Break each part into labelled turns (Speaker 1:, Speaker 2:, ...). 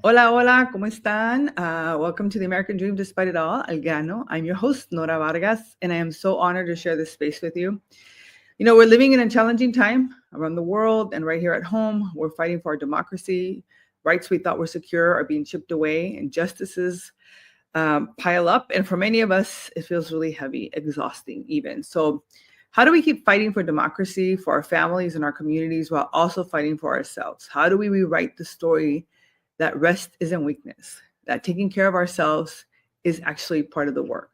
Speaker 1: Hola, hola, ¿cómo están? Welcome to the American Dream Despite It All, Grano. I'm your host, Nora Vargas, and I am so honored to share this space with you. You know, we're living in a challenging time around the world and right here at home. We're fighting for our democracy. Rights we thought were secure are being chipped away, injustices pile up. And for many of us, it feels really heavy, exhausting even. So, how do we keep fighting for democracy, for our families and our communities, while also fighting for ourselves? How do we rewrite the story that rest isn't weakness, that taking care of ourselves is actually part of the work?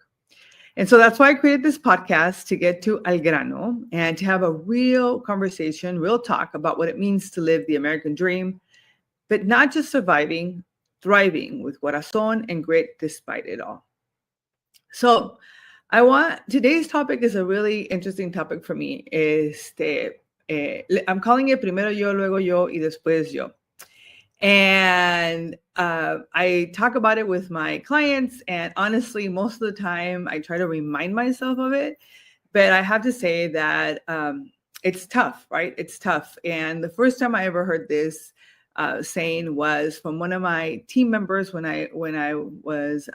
Speaker 1: And so that's why I created this podcast, to get to al grano and to have a real conversation, real talk about what it means to live the American dream, but not just surviving, thriving with corazón and grit despite it all. So today's topic is a really interesting topic for me. I'm calling it Primero yo, luego yo, y después yo. And I talk about it with my clients, and honestly, most of the time I try to remind myself of it. But I have to say that it's tough, right? It's tough. And the first time I ever heard this saying was from one of my team members when I was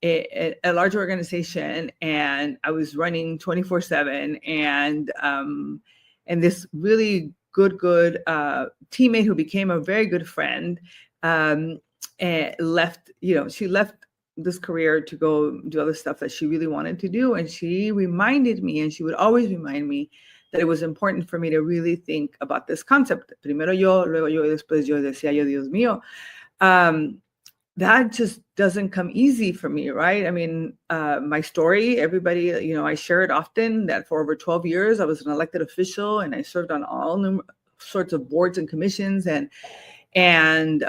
Speaker 1: a large organization, and I was running 24/7, and this really good teammate who became a very good friend and left. She left this career to go do other stuff that she really wanted to do, and she reminded me, and she would always remind me, that it was important for me to really think about this concept. Primero yo, luego yo, y después yo. Decía yo, Dios mío. That just doesn't come easy for me, right? I mean, my story, everybody, I share it often, that for over 12 years, I was an elected official, and I served on all sorts of boards and commissions, and during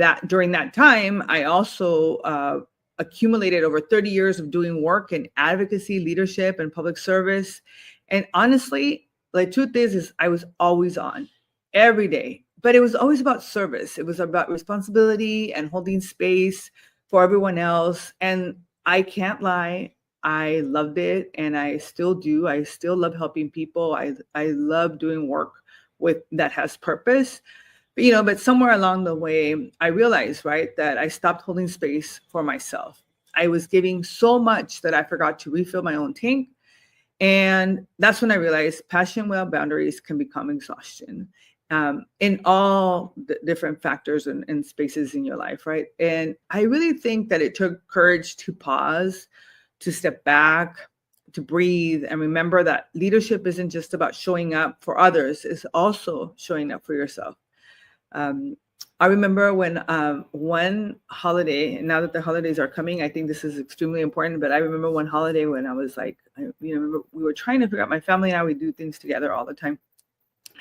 Speaker 1: that time, I also accumulated over 30 years of doing work in advocacy, leadership, and public service. And honestly, the truth is I was always on every day. But it was always about service. It was about responsibility and holding space for everyone else. And I can't lie, I loved it, and I still do. I still love helping people. I love doing work that has purpose. But somewhere along the way, I realized, right, that I stopped holding space for myself. I was giving so much that I forgot to refill my own tank. And that's when I realized passion without boundaries can become exhaustion, in all the different factors and spaces in your life, right? And I really think that it took courage to pause, to step back, to breathe, and remember that leadership isn't just about showing up for others, it's also showing up for yourself. I remember when one holiday, and now that the holidays are coming, I think this is extremely important, but I remember one holiday when I was like, we were trying to figure out, my family and I, we do things together all the time.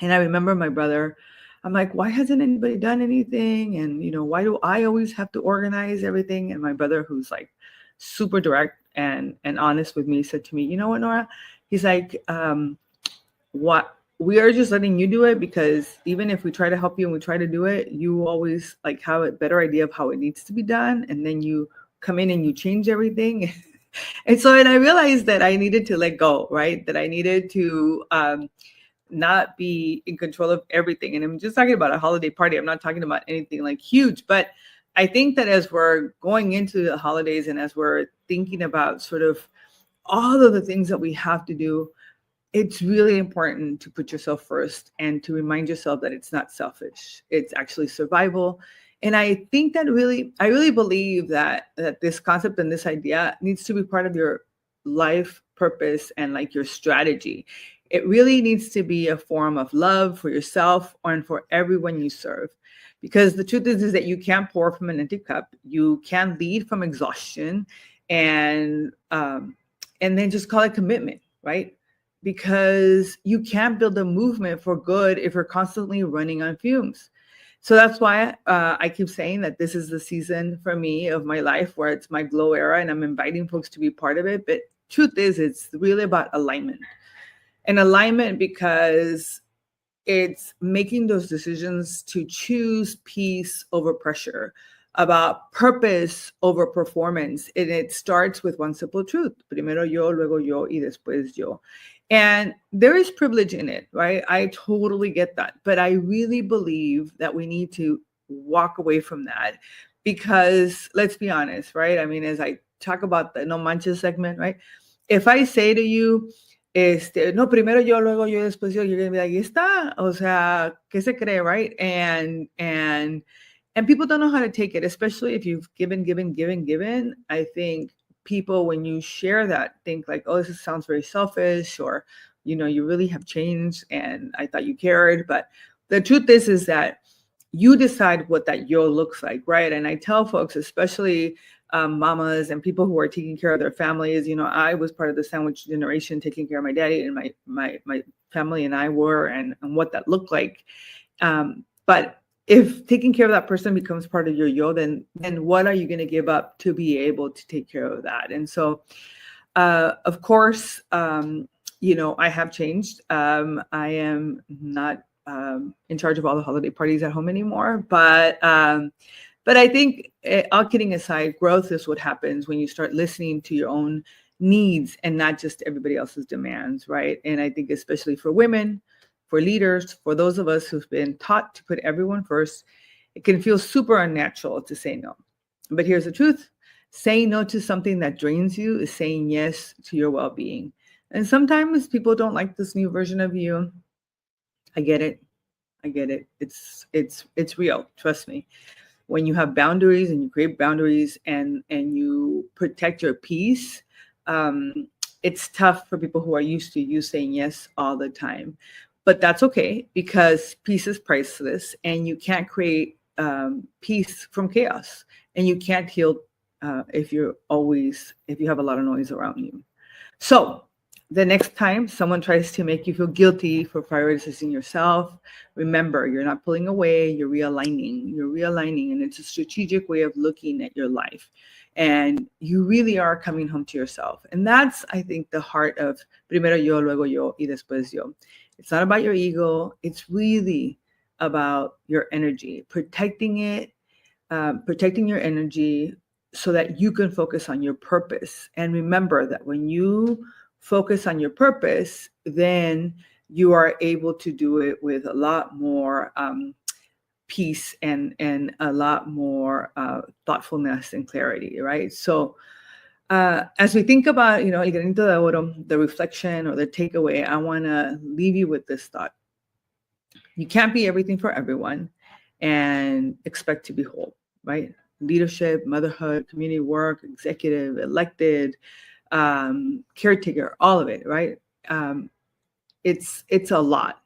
Speaker 1: And I remember my brother, I'm like, why hasn't anybody done anything? And, why do I always have to organize everything? And my brother, who's like super direct and honest with me, said to me, you know what, Nora? He's like, what? We are just letting you do it, because even if we try to help you and we try to do it, you always like have a better idea of how it needs to be done. And then you come in and you change everything. And I realized that I needed to let go, right? That I needed to not be in control of everything. And I'm just talking about a holiday party. I'm not talking about anything like huge, but I think that as we're going into the holidays and as we're thinking about sort of all of the things that we have to do, it's really important to put yourself first and to remind yourself that it's not selfish. It's actually survival. And I think that I really believe that this concept and this idea needs to be part of your life purpose and like your strategy. It really needs to be a form of love for yourself and for everyone you serve. Because the truth is that you can't pour from an empty cup. You can't lead from exhaustion and then just call it commitment, right? Because you can't build a movement for good if you're constantly running on fumes. So that's why I keep saying that this is the season for me of my life where it's my glow era, and I'm inviting folks to be part of it. But truth is, it's really about alignment. And alignment because it's making those decisions to choose peace over pressure, about purpose over performance. And it starts with one simple truth: primero yo, luego yo, y después yo. And there is privilege in it, right? I totally get that. But I really believe that we need to walk away from that because let's be honest, right? I mean, as I talk about the No Manches segment, right? If I say to you, no, primero yo, luego yo, después yo, you're gonna be like, ¿y está? O sea, ¿qué se cree, right? And people don't know how to take it, especially if you've given. I think people, when you share that, think like, oh, this sounds very selfish, or, you really have changed and I thought you cared. But the truth is that you decide what that yo looks like, right? And I tell folks, especially mamas and people who are taking care of their families, I was part of the sandwich generation, taking care of my daddy, and my family and I were, and what that looked like. But if taking care of that person becomes part of your yo, then what are you going to give up to be able to take care of that? And so, of course, I have changed. I am not in charge of all the holiday parties at home anymore, but I think, all kidding aside, growth is what happens when you start listening to your own needs and not just everybody else's demands, right? And I think especially for women, for leaders, for those of us who've been taught to put everyone first, it can feel super unnatural to say no. But here's the truth. Saying no to something that drains you is saying yes to your well-being. And sometimes people don't like this new version of you. I get it. It's real. Trust me. When you have boundaries and you create boundaries and you protect your peace, it's tough for people who are used to you saying yes all the time. But that's okay, because peace is priceless, and you can't create peace from chaos, and you can't heal if you have a lot of noise around you. So the next time someone tries to make you feel guilty for prioritizing yourself, remember, you're not pulling away, you're realigning, and it's a strategic way of looking at your life. And you really are coming home to yourself. And that's, I think, the heart of Primero yo, luego yo, y después yo. It's not about your ego. It's really about your energy, protecting it, protecting your energy so that you can focus on your purpose. And remember that when you focus on your purpose, then you are able to do it with a lot more peace and a lot more thoughtfulness and clarity, right? So as we think about, el granito de oro, the reflection or the takeaway, I want to leave you with this thought. You can't be everything for everyone and expect to be whole, right? Leadership, motherhood, community work, executive, elected, caretaker, all of it, right? It's a lot,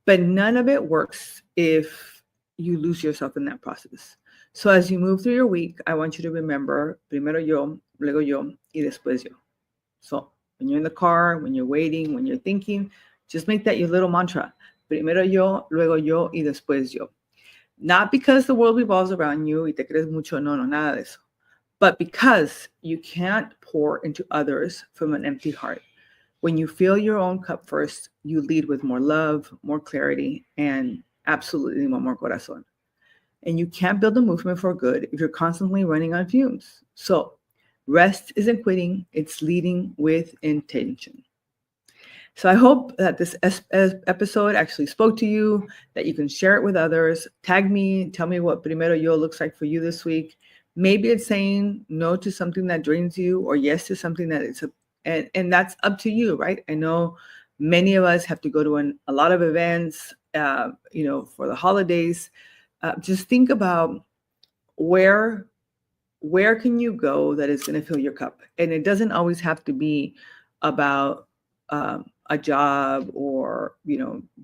Speaker 1: but none of it works if you lose yourself in that process. So as you move through your week, I want you to remember, primero yo, luego yo, y después yo. So when you're in the car, when you're waiting, when you're thinking, just make that your little mantra. Primero yo, luego yo, y después yo. Not because the world revolves around you y te crees mucho, no, nada de eso. But because you can't pour into others from an empty heart. When you fill your own cup first, you lead with more love, more clarity, and absolutely more corazón. And you can't build a movement for good if you're constantly running on fumes. So rest isn't quitting, it's leading with intention. So I hope that this episode actually spoke to you, that you can share it with others. Tag me, tell me what Primero Yo looks like for you this week. Maybe it's saying no to something that drains you, or yes to something that it's and that's up to you, right? I know many of us have to go to a lot of events, for the holidays. Just think about where can you go that is going to fill your cup, and it doesn't always have to be about a job or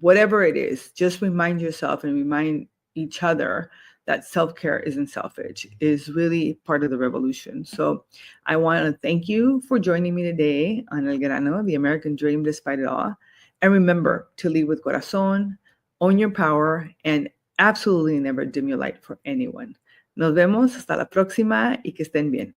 Speaker 1: whatever it is. Just remind yourself and remind each other that self-care isn't selfish, is really part of the revolution. So I want to thank you for joining me today on El Grano, the American Dream Despite It All. And remember to lead with corazón, own your power, and absolutely never dim your light for anyone. Nos vemos hasta la próxima y que estén bien.